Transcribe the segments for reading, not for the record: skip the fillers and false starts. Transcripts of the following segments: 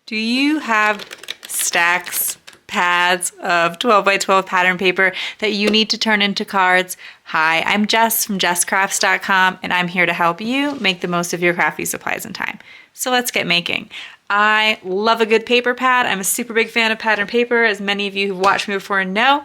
Do you have stacks, pads of 12 by 12 pattern paper that you need to turn into cards? Hi, I'm Jess from JessCrafts.com, and I'm here to help you make the most of your crafty supplies and time. So let's get making. I love a good paper pad. I'm a super big fan of pattern paper, as many of you who've watched me before know.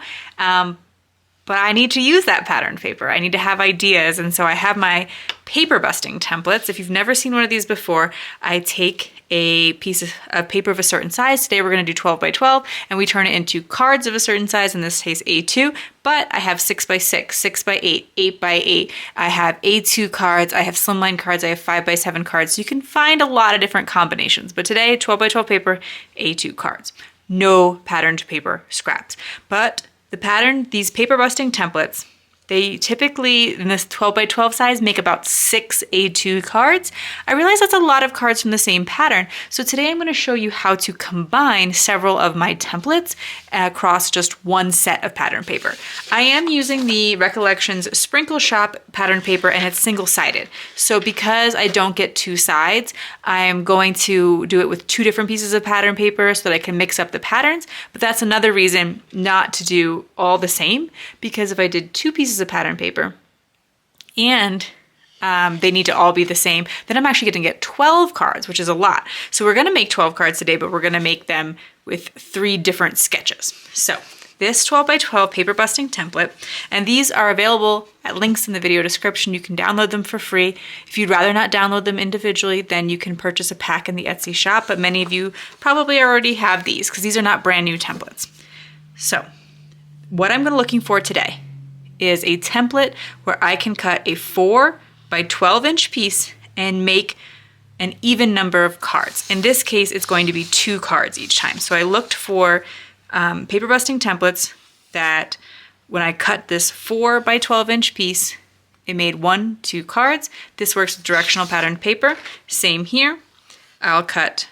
But I need to use that pattern paper. I need to have ideas, and so I have my paper busting templates. If you've never seen one of these before, I take a piece of paper of a certain size. Today we're going to do 12 by 12, and we turn it into cards of a certain size, in this case A2, but I have 6 by 6, 6 by 8, 8 by 8. I have A2 cards, I have slimline cards, I have 5 by 7 cards. So you can find a lot of different combinations, but today 12 by 12 paper, A2 cards. No patterned paper scraps. But these paper busting templates, they typically, in this 12 by 12 size, make about 6 A2 cards. I realize that's a lot of cards from the same pattern. So today I'm going to show you how to combine several of my templates across just one set of pattern paper. I am using the Recollections Sprinkle Shop pattern paper, and it's single-sided. So because I don't get two sides, I'm going to do it with 2 different pieces of pattern paper so that I can mix up the patterns. But that's another reason not to do all the same, because if I did 2 pieces of pattern paper and they need to all be the same, then I'm actually going to get 12 cards, which is a lot. So we're going to make 12 cards today, but we're going to make them with 3 different sketches. So this 12 by 12 paper busting template, and these are available at links in the video description. You can download them for free. If you'd rather not download them individually, then you can purchase a pack in the Etsy shop, but many of you probably already have these because these are not brand new templates. So what I'm looking for today is a template where I can cut a 4 by 12 inch piece and make an even number of cards. In this case, it's going to be 2 cards each time. So I looked for paper busting templates that when I cut this 4 by 12 inch piece, it made 1, 2 cards. This works with directional patterned paper. Same here. I'll cut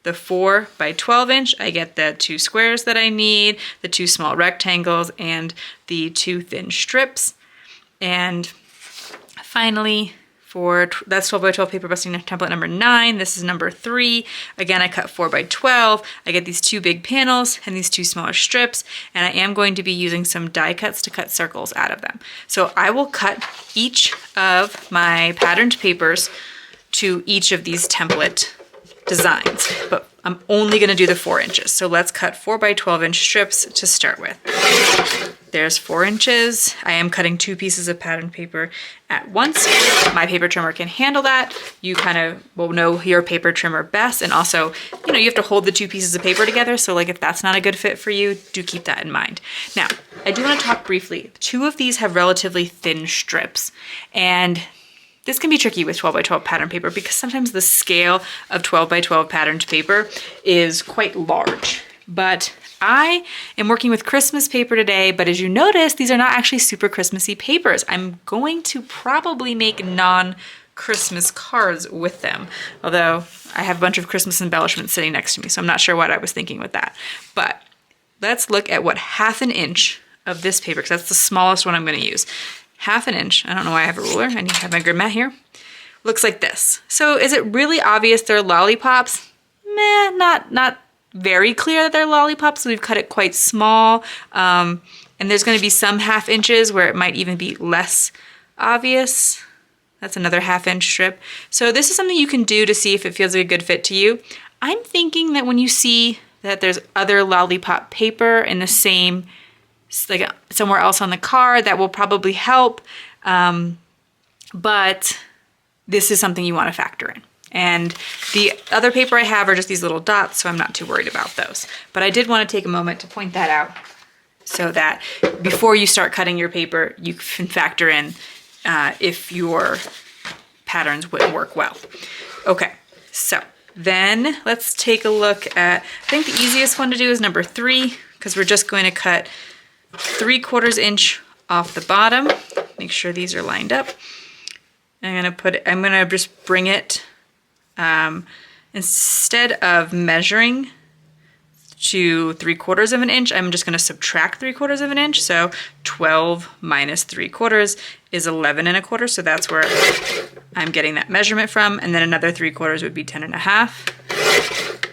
the 4 by 12 inch, I get the 2 squares that I need, the 2 small rectangles, and the 2 thin strips. And finally, that's 12 by 12 paper busting template number 9. This is number 3. Again, I cut 4 by 12. I get these 2 big panels and these 2 smaller strips, and I am going to be using some die cuts to cut circles out of them. So I will cut each of my patterned papers to each of these template designs, but I'm only going to do the 4 inches. So let's cut 4 by 12 inch strips to start with. There's 4 inches. I am cutting 2 pieces of pattern paper at once. My paper trimmer can handle that. You kind of will know your paper trimmer best. And also, you have to hold the 2 pieces of paper together. So like if that's not a good fit for you, do keep that in mind. Now, I do want to talk briefly. 2 of these have relatively thin strips, and this can be tricky with 12 by 12 pattern paper because sometimes the scale of 12 by 12 patterned paper is quite large. But I am working with Christmas paper today, but as you notice, these are not actually super Christmassy papers. I'm going to probably make non-Christmas cards with them, although I have a bunch of Christmas embellishments sitting next to me, so I'm not sure what I was thinking with that. But let's look at what 1/2 inch of this paper, because that's the smallest one I'm going to use. 1/2 inch, I don't know why I have a ruler, I need to have my grid mat here, looks like this. So is it really obvious they're lollipops? Meh, not very clear that they're lollipops, so we've cut it quite small. And there's going to be some 1/2 inches where it might even be less obvious. That's another 1/2 inch strip. So this is something you can do to see if it feels like a good fit to you. I'm thinking that when you see that there's other lollipop paper in the same, like somewhere else on the card, that will probably help. But this is something you want to factor in. And the other paper I have are just these little dots, so I'm not too worried about those. But I did want to take a moment to point that out so that before you start cutting your paper, you can factor in if your patterns wouldn't work well. Okay, so then let's take a look at, I think the easiest one to do is number 3, because we're just going to cut 3/4 inch off the bottom. Make sure these are lined up. I'm gonna just bring it, instead of measuring to 3/4 inch, I'm just gonna subtract 3/4 inch. So 12 minus 3/4 is 11 1/4. So that's where I'm getting that measurement from. And then another 3/4 would be 10 1/2.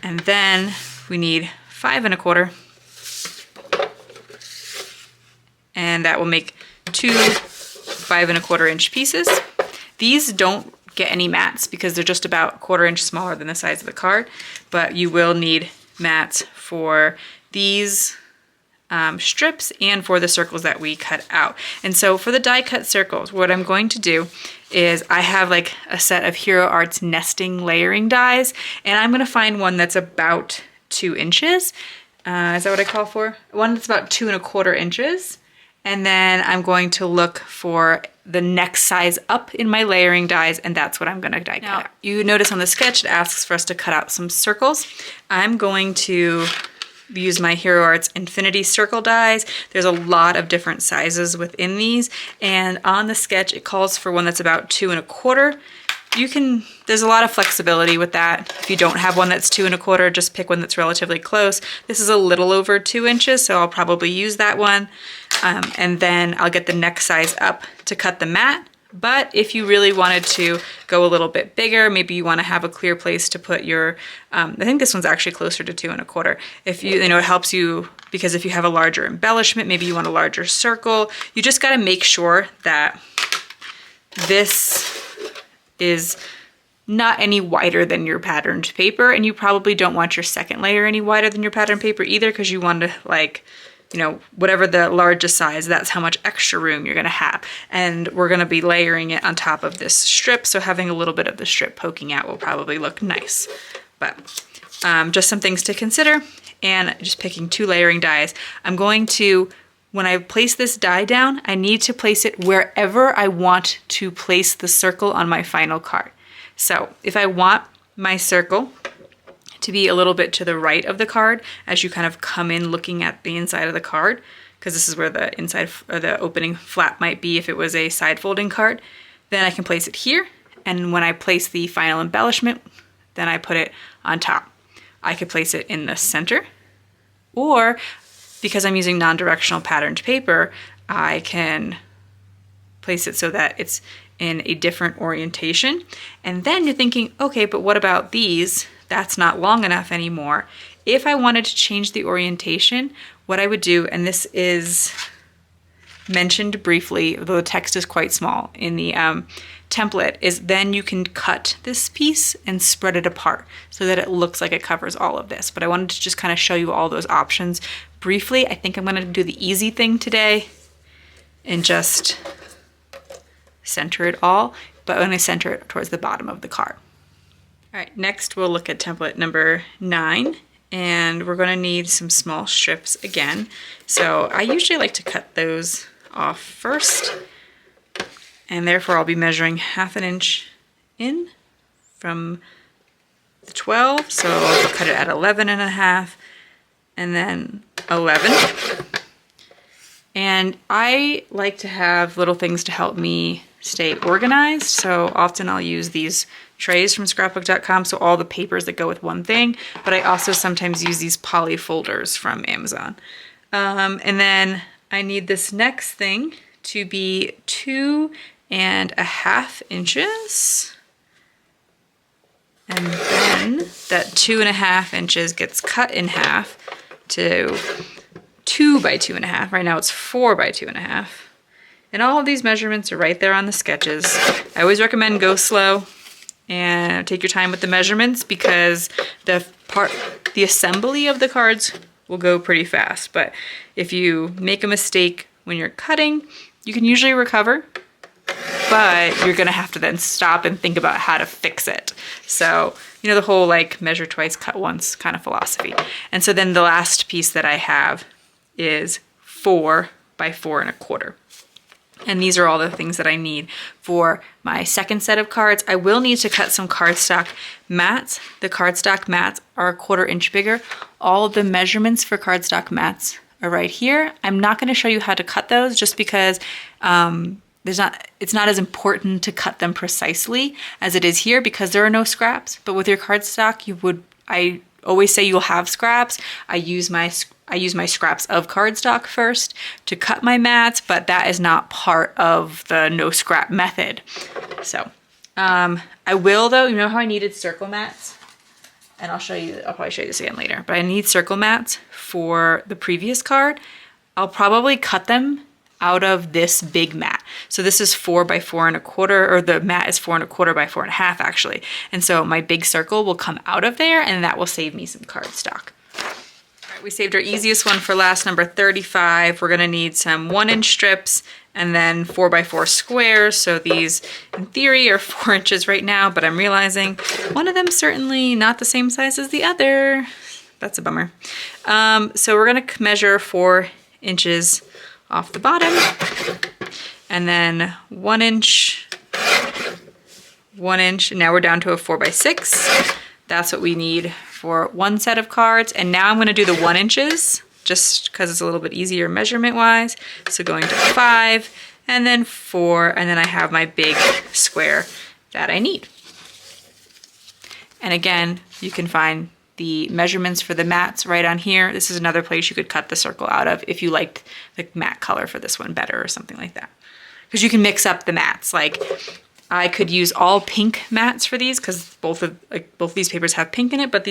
And then we need 5 1/4. And that will make 2 5 1/4 inch pieces. These don't get any mats because they're just about 1/4 inch smaller than the size of the card, but you will need mats for these strips and for the circles that we cut out. And so for the die cut circles, what I'm going to do is I have like a set of Hero Arts nesting layering dies, and I'm gonna find one that's about 2 inches. Is that what I call for? One that's about 2 1/4 inches. And then I'm going to look for the next size up in my layering dies, and that's what I'm gonna die cut out. You notice on the sketch it asks for us to cut out some circles. I'm going to use my Hero Arts Infinity Circle dies. There's a lot of different sizes within these, and on the sketch it calls for one that's about 2 1/4. There's a lot of flexibility with that. If you don't have one that's 2 1/4, just pick one that's relatively close. This is a little over 2 inches, so I'll probably use that one. And then I'll get the next size up to cut the mat. But if you really wanted to go a little bit bigger, maybe you want to have a clear place to put your, I think this one's actually closer to 2 1/4. If you know, it helps you because if you have a larger embellishment, maybe you want a larger circle, you just got to make sure that this is not any wider than your patterned paper, and you probably don't want your second layer any wider than your patterned paper either, because you want to, like, you know, whatever the largest size, that's how much extra room you're gonna have. And we're gonna be layering it on top of this strip, so having a little bit of the strip poking out will probably look nice. But just some things to consider, and just picking 2 layering dies. I'm going to, when I place this die down, I need to place it wherever I want to place the circle on my final card. So if I want my circle to be a little bit to the right of the card as you kind of come in looking at the inside of the card, because this is where the inside or the opening flap might be if it was a side folding card, then I can place it here. And when I place the final embellishment, then I put it on top. I could place it in the center, or because I'm using non-directional patterned paper, I can place it so that it's in a different orientation. And then you're thinking, okay, but what about these? That's not long enough anymore. If I wanted to change the orientation, what I would do, and this is mentioned briefly, though the text is quite small in the template, is then you can cut this piece and spread it apart so that it looks like it covers all of this. But I wanted to just kind of show you all those options briefly. I think I'm gonna do the easy thing today and just center it all, but I'm gonna center it towards the bottom of the card. All right, next we'll look at template number 9, and we're gonna need some small strips again. So I usually like to cut those off first, and therefore I'll be measuring 1/2 inch in from the 12, so I'll cut it at 11 1/2, and then 11. And I like to have little things to help me stay organized, so often I'll use these trays from scrapbook.com, so all the papers that go with one thing, but I also sometimes use these poly folders from Amazon. And then I need this next thing to be 2 1/2 inches. And then that 2 1/2 inches gets cut in half to 2 by 2 1/2. Right now it's 4 by 2 1/2. And all of these measurements are right there on the sketches. I always recommend go slow and take your time with the measurements, because the assembly of the cards will go pretty fast. But if you make a mistake when you're cutting, you can usually recover, but you're gonna have to then stop and think about how to fix it. So, you know, the whole like measure twice, cut once kind of philosophy. And so then the last piece that I have is 4 by 4 1/4. And these are all the things that I need for my second set of cards. I will need to cut some cardstock mats. The cardstock mats are 1/4 inch bigger. All of the measurements for cardstock mats are right here. I'm not going to show you how to cut those just because it's not as important to cut them precisely as it is here, because there are no scraps. But with your cardstock, I always say you'll have scraps. I use my scraps of cardstock first to cut my mats, but that is not part of the no scrap method. So I will though, you know how I needed circle mats? and I'll probably show you this again later, but I need circle mats for the previous card. I'll probably cut them out of this big mat. So this is 4 by 4¼ or the mat is 4¼ by 4½ actually. And so my big circle will come out of there and that will save me some cardstock. All right, we saved our easiest one for last, number 35. We're gonna need some 1-inch strips and then 4 by 4 squares. So these in theory are 4 inches right now, but I'm realizing one of them certainly not the same size as the other. That's a bummer. So we're gonna measure 4 inches off the bottom, and then 1 inch, 1 inch, and now we're down to a 4 by 6. That's what we need for one set of cards. And now I'm gonna do the 1 inches, just because it's a little bit easier measurement wise. So going to 5, and then 4, and then I have my big square that I need. And again, you can find the measurements for the mats right on here. This is another place you could cut the circle out of if you liked the matte color for this one better or something like that. Because you can mix up the mats. Like I could use all pink mats for these because both these papers have pink in it, but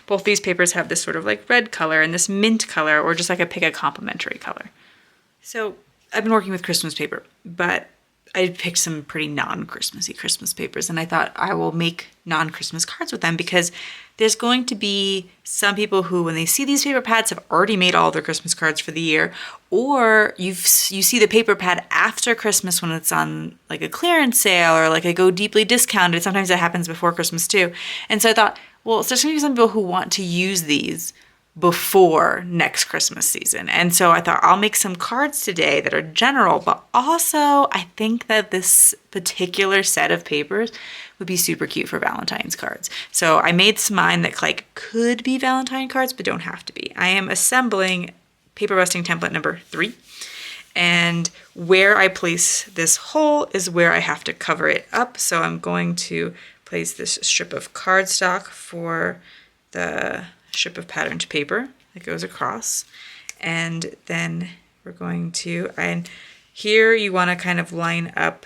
both these papers have this sort of like red color and this mint color, or just like pick a complementary color. So I've been working with Christmas paper, but I picked some pretty non-Christmassy Christmas papers, and I thought I will make non-Christmas cards with them because there's going to be some people who, when they see these paper pads, have already made all their Christmas cards for the year, or you see the paper pad after Christmas when it's on like a clearance sale or like a go deeply discounted. Sometimes that happens before Christmas too. And so I thought, well, there's going to be some people who want to use these before next Christmas season. And so I thought I'll make some cards today that are general, but also I think that this particular set of papers would be super cute for Valentine's cards. So I made some mine that like could be Valentine cards, but don't have to be. I am assembling paper busting template number 3. And where I place this hole is where I have to cover it up. So I'm going to place this strip of cardstock for the strip of patterned paper that goes across, and then we're going to, and here you want to kind of line up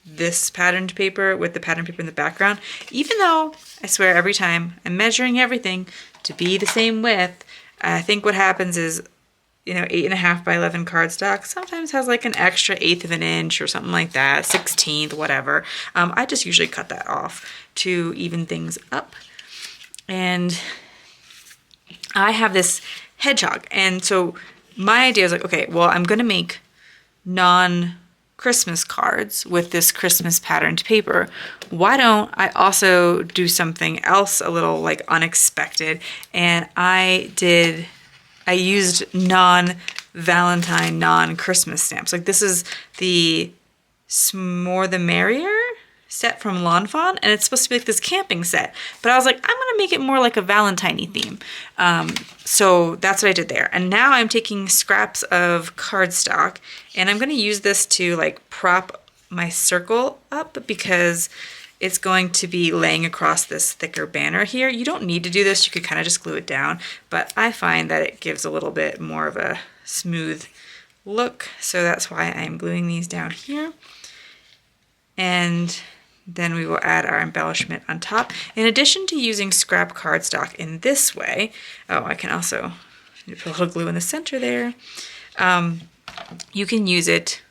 this patterned paper with the patterned paper in the background, even though I swear every time I'm measuring everything to be the same width. I think what happens is, 8.5 by 11 cardstock sometimes has like an extra 1/8 of an inch or something like that, 1/16, whatever. I just usually cut that off to even things up. And I have this hedgehog. And so my idea is like, okay, well, I'm going to make non-Christmas cards with this Christmas patterned paper. Why don't I also do something else a little like unexpected? And I used non-Valentine, non-Christmas stamps. Like this is the More the Merrier set from Lawn Fawn, and it's supposed to be like this camping set, but I was like, I'm gonna make it more like a Valentine-y theme. So that's what I did there. And now I'm taking scraps of cardstock, and I'm gonna use this to like prop my circle up because it's going to be laying across this thicker banner here. You don't need to do this, you could kind of just glue it down, but I find that it gives a little bit more of a smooth look, so that's why I'm gluing these down here. And then we will add our embellishment on top. In addition to using scrap cardstock in this way, I can also put a little glue in the center there. You can use it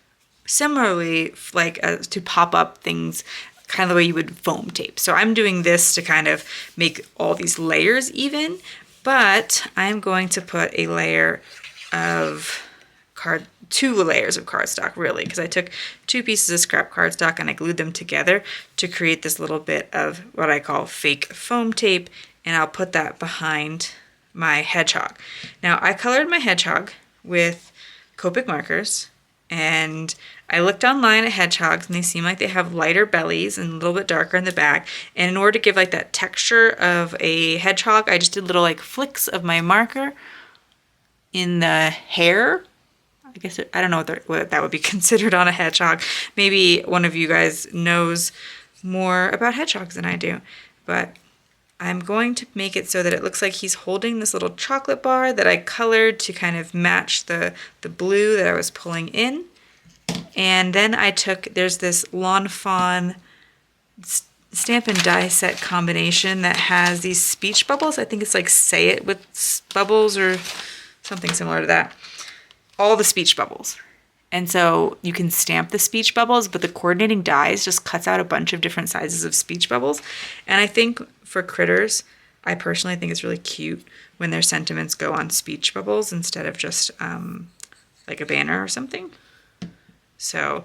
similarly like to pop up things kind of the way you would foam tape. So I'm doing this to kind of make all these layers even, but I'm going to put a layer of 2 layers of cardstock really, because I took 2 pieces of scrap cardstock and I glued them together to create this little bit of what I call fake foam tape, and I'll put that behind my hedgehog. Now I colored my hedgehog with Copic markers, and I looked online at hedgehogs and they seem like they have lighter bellies and a little bit darker in the back, and in order to give like that texture of a hedgehog, I just did little like flicks of my marker in the hair. I guess I don't know what that would be considered on a hedgehog. Maybe one of you guys knows more about hedgehogs than I do, but I'm going to make it so that it looks like he's holding this little chocolate bar that I colored to kind of match the blue that I was pulling in. And then I took, there's this Lawn Fawn stamp and die set combination that has these speech bubbles. I think it's like Say It with bubbles or something similar to that. All the speech bubbles. And so you can stamp the speech bubbles, but the coordinating dies just cuts out a bunch of different sizes of speech bubbles. And I think for critters, I personally think it's really cute when their sentiments go on speech bubbles instead of just like a banner or something. So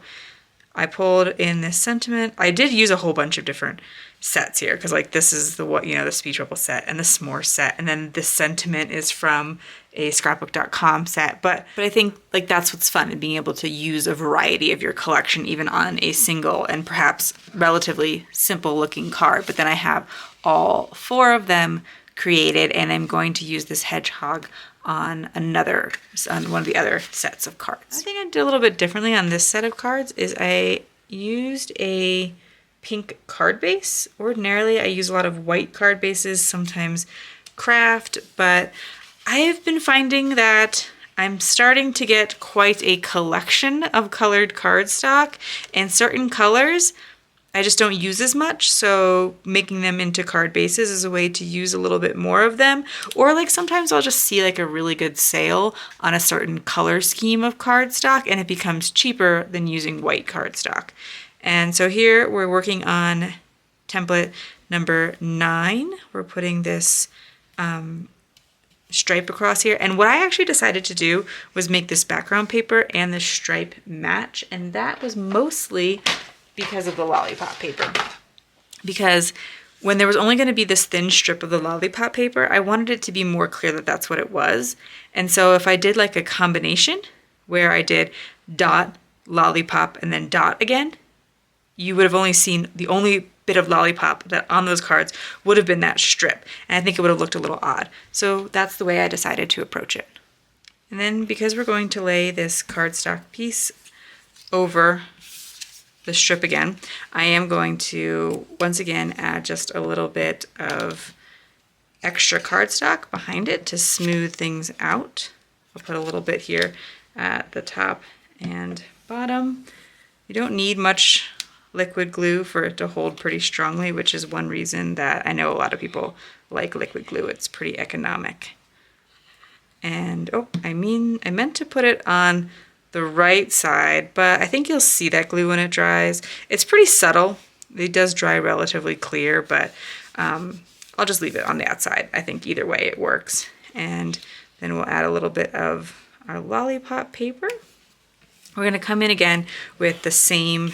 I pulled in this sentiment. I did use a whole bunch of different sets here because like this is the the speech bubble set and the s'more set, and then this sentiment is from a scrapbook.com set. But I think like that's what's fun, in being able to use a variety of your collection even on a single and perhaps relatively simple looking card. But then I have all 4 of them created, and I'm going to use this hedgehog on one of the other sets of cards. I think I did a little bit differently on this set of cards is I used a pink card base. Ordinarily I use a lot of white card bases, sometimes craft, but I have been finding that I'm starting to get quite a collection of colored cardstock, and certain colors I just don't use as much, so making them into card bases is a way to use a little bit more of them. Or like sometimes I'll just see like a really good sale on a certain color scheme of cardstock and it becomes cheaper than using white cardstock. And so here we're working on template number 9. We're putting this stripe across here. And what I actually decided to do was make this background paper and the stripe match. And that was mostly because of the lollipop paper. Because when there was only going to be this thin strip of the lollipop paper, I wanted it to be more clear that that's what it was. And so if I did like a combination where I did dot, lollipop, and then dot again, you would have only seen the only bit of lollipop that on those cards would have been that strip. And I think it would have looked a little odd. So that's the way I decided to approach it. And then because we're going to lay this cardstock piece over the strip again, I am going to once again add just a little bit of extra cardstock behind it to smooth things out. I'll put a little bit here at the top and bottom. You don't need much liquid glue for it to hold pretty strongly, which is one reason that I know a lot of people like liquid glue. It's pretty economic. And I meant to put it on the right side, but I think you'll see that glue when it dries. It's pretty subtle. It does dry relatively clear, but I'll just leave it on the outside. I think either way it works. And then we'll add a little bit of our lollipop paper. We're going to come in again with the same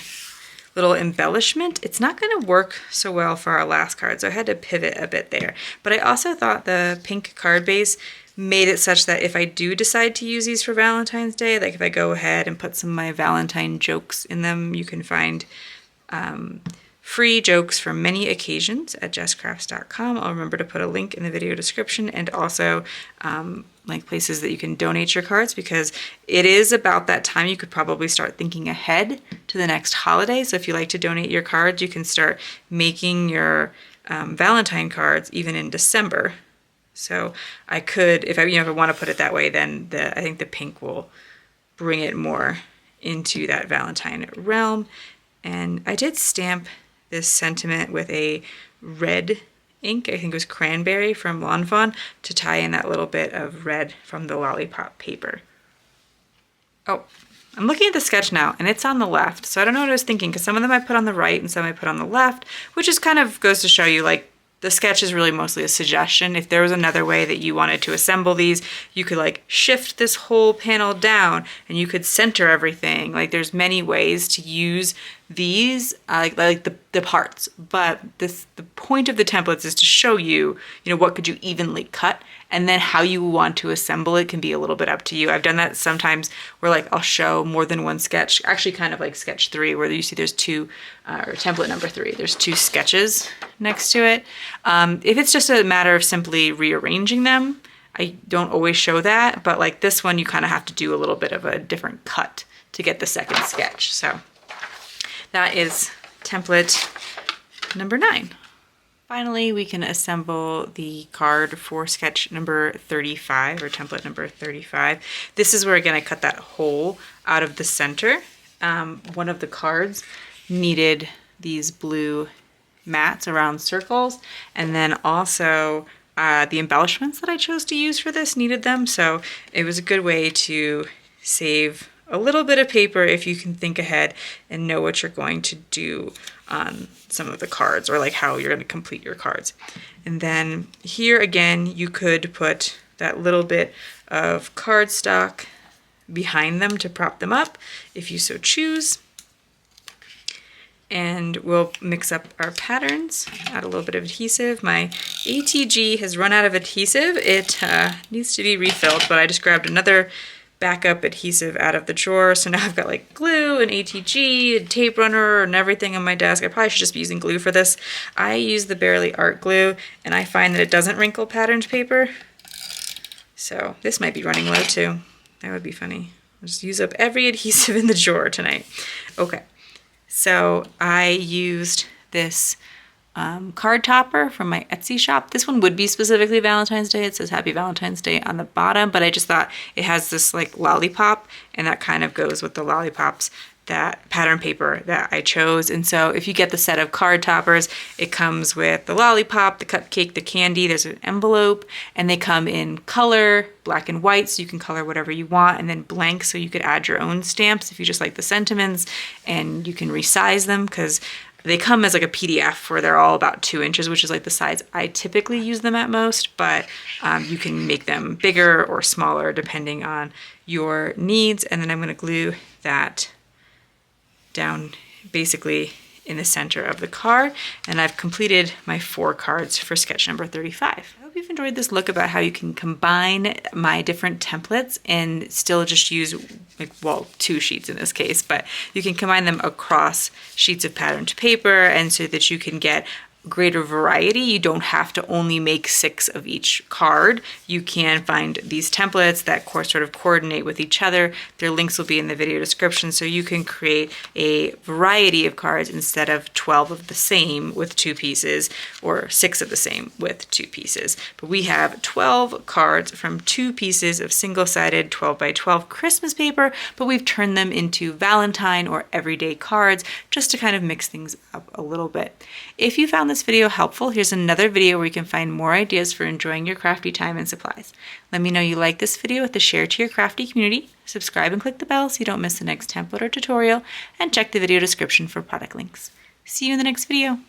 little embellishment. It's not going to work so well for our last card, so I had to pivot a bit there. But I also thought the pink card base made it such that if I do decide to use these for Valentine's Day, like if I go ahead and put some of my Valentine jokes in them, you can find free jokes for many occasions at jesscrafts.com. I'll remember to put a link in the video description, and also like places that you can donate your cards, because it is about that time you could probably start thinking ahead to the next holiday. So if you like to donate your cards, you can start making your Valentine cards even in December. So I could, if I want to put it that way, then I think the pink will bring it more into that Valentine realm. And I did stamp this sentiment with a red ink, I think it was cranberry from Lawn Fawn, to tie in that little bit of red from the lollipop paper. Oh, I'm looking at the sketch now, and it's on the left. So I don't know what I was thinking, because some of them I put on the right and some I put on the left, which just kind of goes to show you, like, the sketch is really mostly a suggestion. If there was another way that you wanted to assemble these, you could like shift this whole panel down and you could center everything. Like there's many ways to use these, like the parts. But the point of the templates is to show you, what could you evenly cut, and then how you want to assemble it can be a little bit up to you. I've done that sometimes where like I'll show more than one sketch, actually kind of like sketch 3, where you see there's 2, or template number 3, there's 2 sketches next to it. If it's just a matter of simply rearranging them, I don't always show that, but like this one, you kind of have to do a little bit of a different cut to get the second sketch. So that is template number 9. Finally, we can assemble the card for sketch number 35, or template number 35. This is where, again, I cut that hole out of the center. One of the cards needed these blue mats around circles. And then also the embellishments that I chose to use for this needed them. So it was a good way to save a little bit of paper if you can think ahead and know what you're going to do on some of the cards, or like how you're going to complete your cards. And then here again, you could put that little bit of cardstock behind them to prop them up if you so choose. And we'll mix up our patterns, add a little bit of adhesive. My ATG has run out of adhesive. It needs to be refilled, but I just grabbed another backup adhesive out of the drawer. So now I've got like glue and ATG and tape runner and everything on my desk. I probably should just be using glue for this. I use the Barely Art glue, and I find that it doesn't wrinkle patterned paper. So this might be running low too. That would be funny. I'll just use up every adhesive in the drawer tonight. Okay, so I used this card topper from my Etsy shop. This one would be specifically Valentine's Day. It says Happy Valentine's Day on the bottom, but I just thought it has this like lollipop, and that kind of goes with the lollipops, that pattern paper that I chose. And so if you get the set of card toppers, it comes with the lollipop, the cupcake, the candy, there's an envelope, and they come in color, black and white, so you can color whatever you want, and then blank, so you could add your own stamps if you just like the sentiments, and you can resize them because they come as like a PDF where they're all about 2 inches, which is like the size I typically use them at most, but you can make them bigger or smaller depending on your needs. And then I'm going to glue that down basically in the center of the card, and I've completed my 4 cards for sketch number 35. I hope you've enjoyed this look about how you can combine my different templates and still just use, like, well, 2 sheets in this case, but you can combine them across sheets of patterned paper, and so that you can get greater variety. You don't have to only make 6 of each card. You can find these templates that sort of coordinate with each other. Their links will be in the video description, so you can create a variety of cards instead of 12 of the same with 2 pieces, or 6 of the same with 2 pieces. But we have 12 cards from 2 pieces of single-sided 12 by 12 Christmas paper, but we've turned them into Valentine or everyday cards just to kind of mix things up a little bit. If you found this video helpful, here's another video where you can find more ideas for enjoying your crafty time and supplies. Let me know you like this video with a share to your crafty community, subscribe and click the bell so you don't miss the next template or tutorial, and check the video description for product links. See you in the next video.